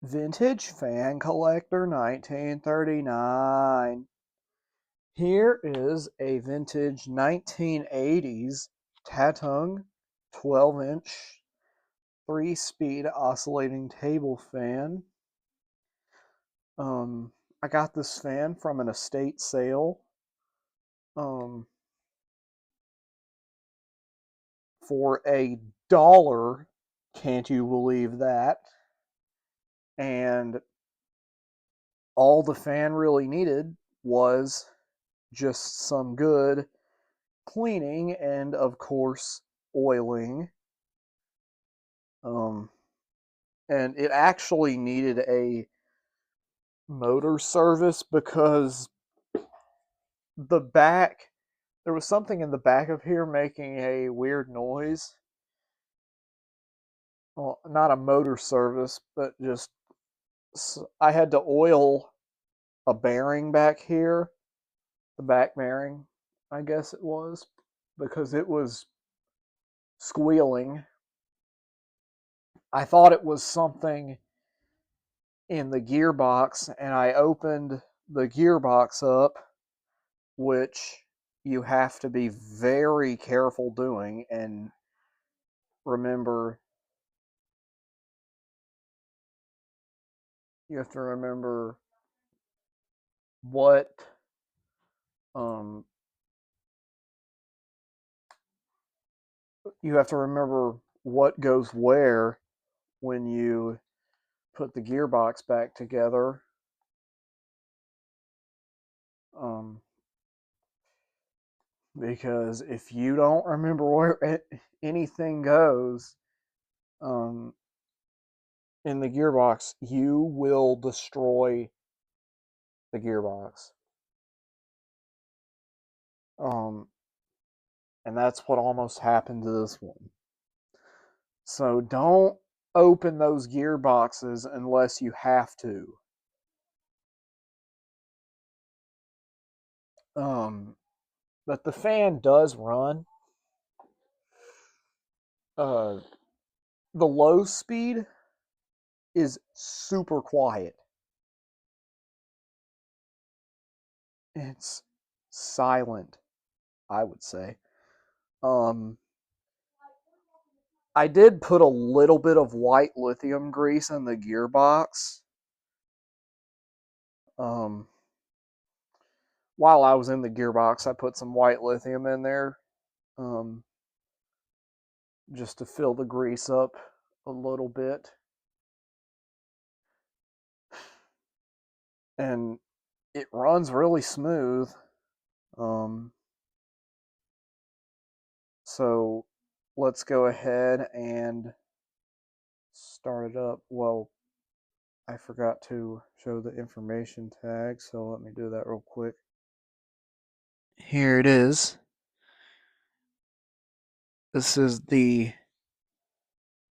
Vintage Fan Collector 1939. Here is a vintage 1980s Tatung 12-inch 3-speed oscillating table fan. I got this fan from an estate sale um, for $1. Can't you believe that? And all the fan really needed was just some good cleaning and, of course, oiling. Um, and it actually needed a motor service because the back, there was something in the back of here making a weird noise. Well, not a motor service, but just I had to oil a bearing back here, the back bearing, I guess it was, because it was squealing. I thought it was something in the gearbox, and I opened the gearbox up, which you have to be very careful doing and remember you have to remember what um you have to remember what goes where when you put the gearbox back together. um because if you don't remember where anything goes um in the gearbox, you will destroy the gearbox. um and that's what almost happened to this one. So don't open those gearboxes unless you have to. Um, but the fan does run. Uh, the low speed is super quiet. It's silent, I would say. Um, I did put a little bit of white lithium grease in the gearbox. Um, while I was in the gearbox, I put some white lithium in there, um, just to fill the grease up a little bit. And it runs really smooth. Um, so let's go ahead and start it up. Well, I forgot to show the information tag, so let me do that real quick. Here it is. This is the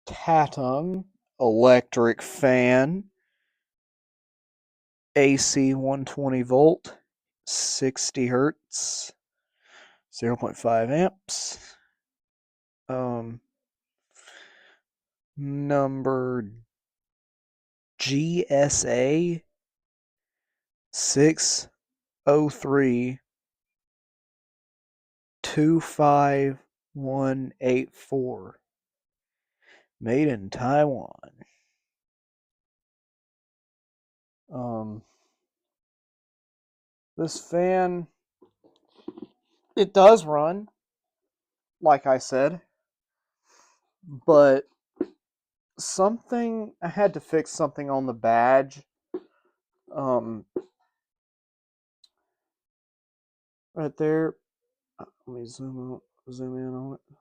Tatung electric fan, AC 120 volt, 60 hertz, 0.5 amps. Um, number GSA 603 25184. Made in Taiwan. Um, this fan, it does run, like I said, but I had to fix something on the badge. Um, right there. Let me zoom in on it.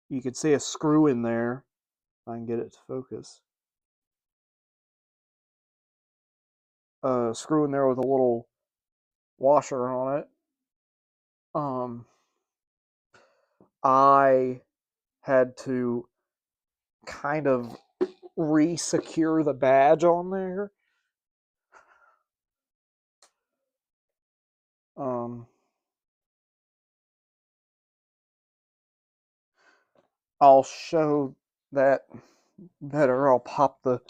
You can see a screw in there. If I can get it to focus. A screw in there with a little washer on it. Um, I had to kind of re-secure the badge on there. Um, I'll show that better, I'll pop the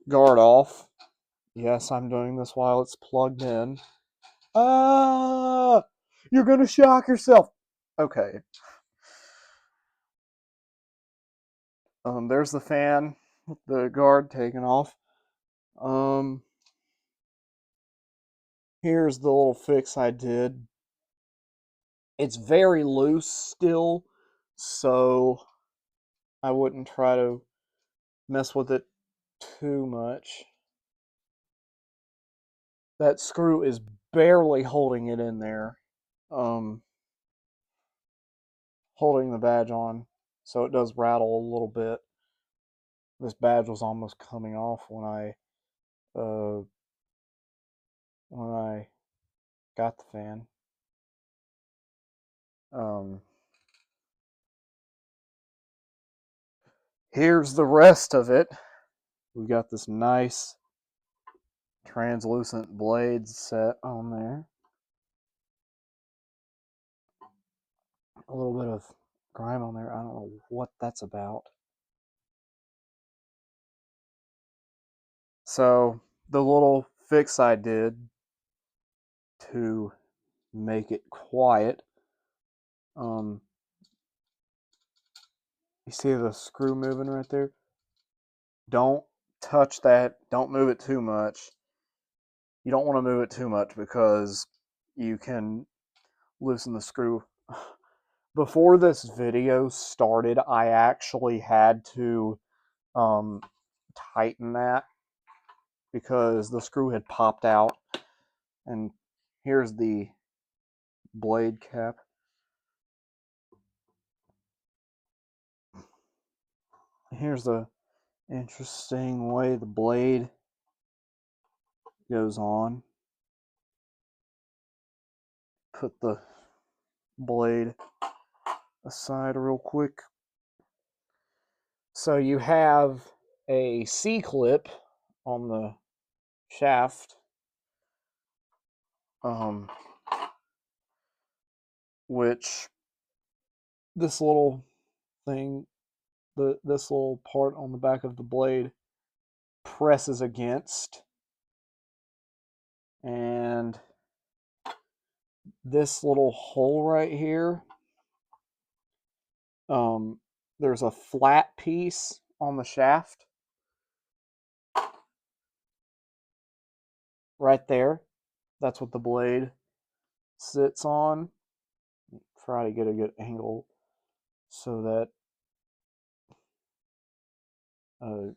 guard off. Yes, I'm doing this while it's plugged in. Ah! You're gonna shock yourself! Okay. There's the fan with the guard taken off. Here's the little fix I did. It's very loose still, so I wouldn't try to mess with it too much. That screw is barely holding it in there. Holding the badge on, so it does rattle a little bit. This badge was almost coming off uh, when I got the fan. Here's the rest of it. We got this nice translucent blades set on there. A little bit of grime on there. I don't know what that's about. So the little fix I did to make it quiet, you see the screw moving right there? Don't touch that. Don't move it too much. You don't want to move it too much because you can loosen the screw. Before this video started, I actually had to tighten that because the screw had popped out. And here's the blade cap. Here's the interesting way the blade goes on. Put the blade aside real quick. So you have a C-clip on the shaft, which this little thing, this little part on the back of the blade presses against, and this little hole right here, there's a flat piece on the shaft right there. That's what the blade sits on. Try to get a good angle so that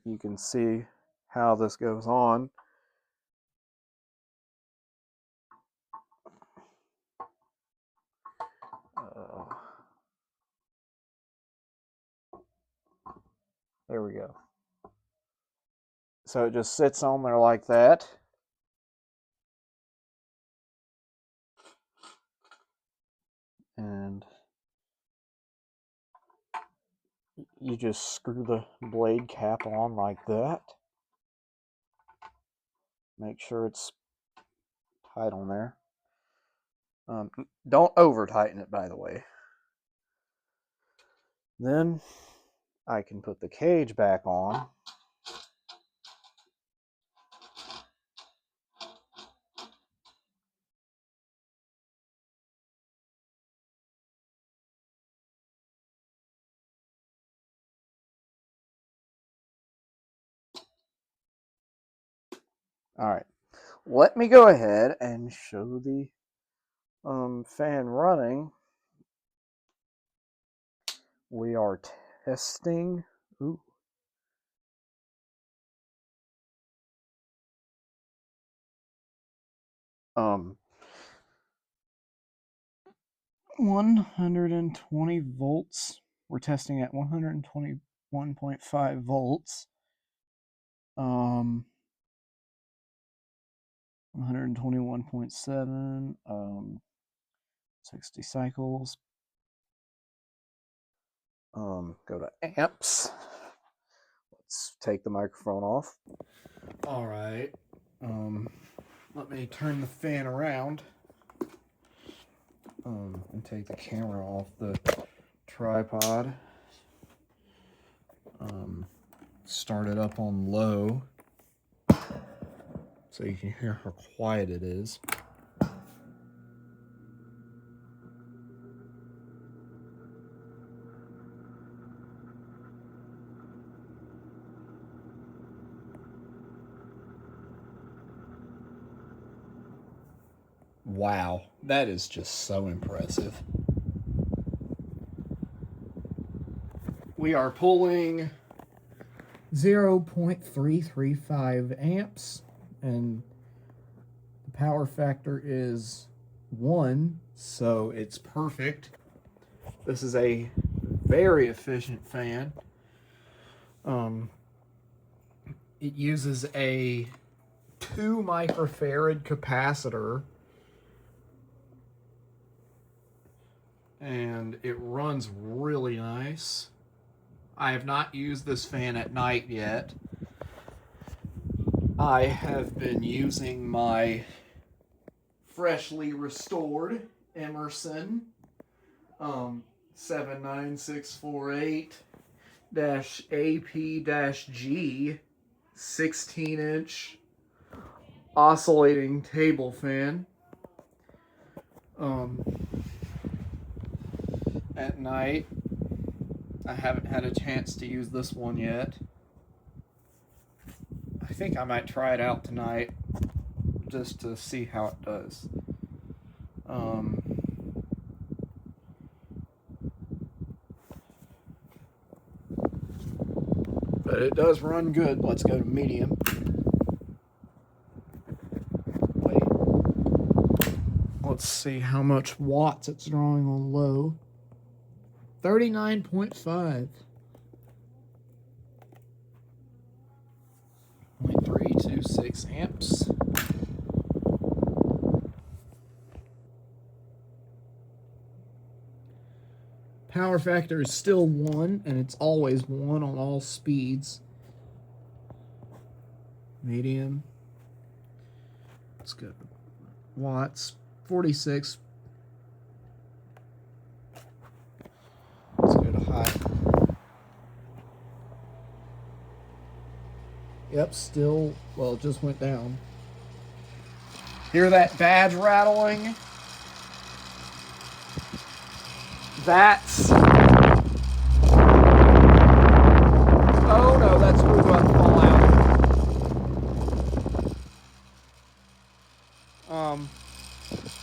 you can see how this goes on. There we go. So it just sits on there like that. And you just screw the blade cap on like that. Make sure it's tight on there. Don't over tighten it, by the way. Then I can put the cage back on. All right, let me go ahead and show the fan running. We are testing. Ooh. 120 volts. We're testing at 121.5 volts. 121.7, 60 cycles. Go to amps. Let's take the microphone off. All right. Let me turn the fan around. And take the camera off the tripod. start it up on low so you can hear how quiet it is. Wow, that is just so impressive. We are pulling 0.335 amps, and the power factor is 1, so it's perfect. This is a very efficient fan. It uses a 2 microfarad capacitor, and it runs really nice. I have not used this fan at night yet. I have been using my freshly restored Emerson 79648-AP-G 16-inch oscillating table fan. At night, I haven't had a chance to use this one yet. I think I might try it out tonight just to see how it does. But it does run good. Let's go to medium. Wait. Let's see how much watts it's drawing on low. 39.5. 0.326 amps. Power factor is still 1, and it's always 1 on all speeds. Medium. Let's go. Watts, 46. Let's go to high. Yep, still, well, it just went down. Hear that badge rattling? That's... Oh no, that's where we're about to fall out.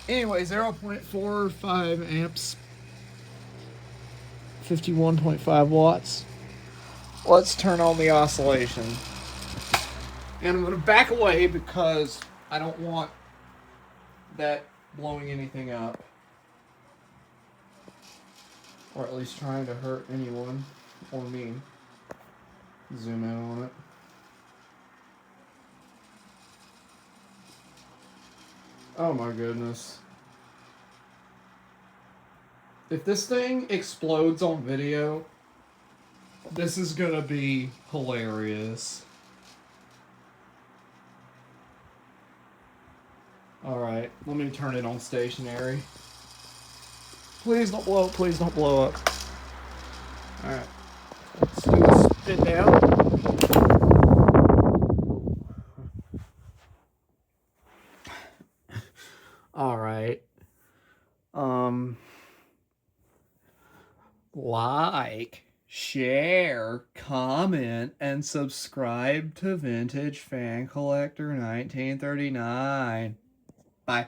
Anyway, 0.45 amps. 51.5 watts. Let's turn on the oscillation. And I'm going to back away because I don't want that blowing anything up. Or at least trying to hurt anyone or me. Zoom in on it. Oh my goodness. If this thing explodes on video, this is gonna be hilarious. Alright, let me turn it on stationary. Please don't blow up, please don't blow up. Alright, let's do a spin down. Alright. Like, share, comment, and subscribe to Vintage Fan Collector 1939. Bye.